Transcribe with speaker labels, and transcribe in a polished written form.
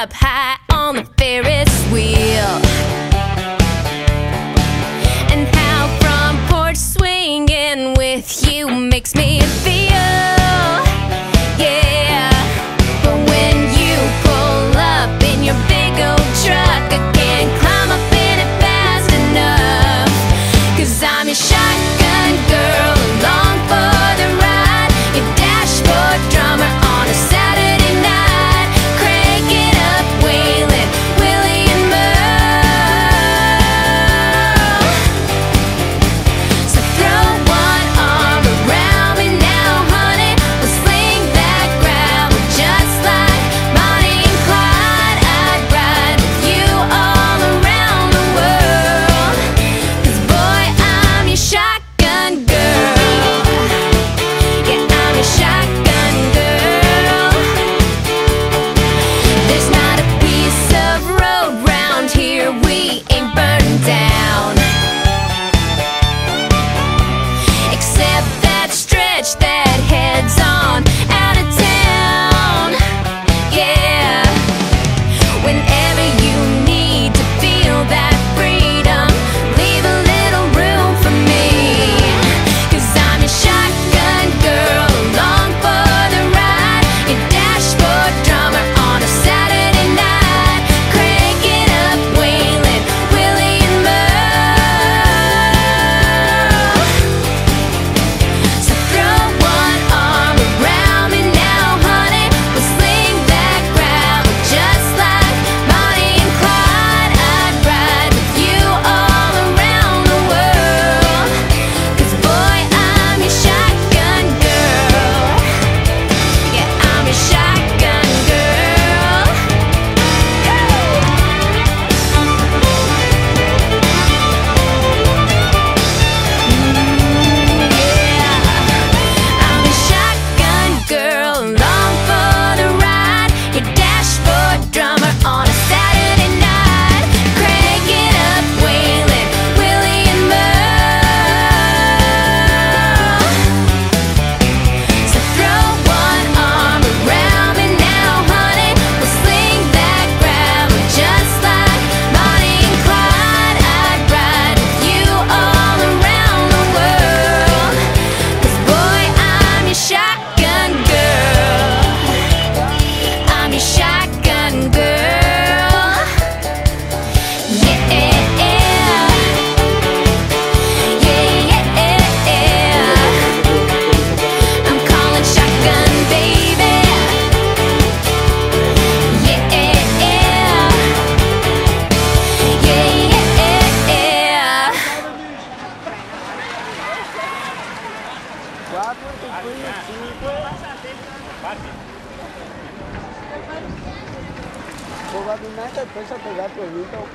Speaker 1: up high on the Ferris wheel, and how front porch swinging with you makes me feel, yeah. But when you pull up in your big old truck, I can't climb up in it fast enough, 'cause I'm your shotgun girl along for the ride, your dashboard drummer on a Saturday night, crank it up, Waylon, Willie and Merle. So throw one arm around me now, honey, we'll sling that gravel just like Bonnie and Clyde. I'd ride with you all around the world, 'cause boy, I'm your shotgun girl. Yeah, I'm your shotgun girl. There's not a piece of road round here we ain't burned down, except that stretch that heads on out of town. Yeah, whenever you need to feel that freedom, leave a little room for me, 'cause I'm your shotgun girl along for the ride, your dashboard drummer on a Saturday night, crank it up, Waylon, Willie and Merle. So throw one arm around me now, honey, we'll sling that gravel just like Bonnie and Clyde. I'd ride with you all around the world, 'cause boy, I'm your shotgun girl. Yeah, I'm your shotgun girl. I'm your shotgun girl along for the ride, your dashboard drummer on a Saturday night, crank it up, Waylon, Willie and Merle. So throw one arm around me now, honey, we'll sling that gravel just like Bonnie and Clyde. I'd ride with you all around the world, 'cause boy, I'm your shotgun girl. I'm your shotgun girl. Yeah, yeah, yeah. I'm calling shotgun, baby. Yeah, yeah, yeah.
Speaker 2: Probabilmente penso che gatto è vinto.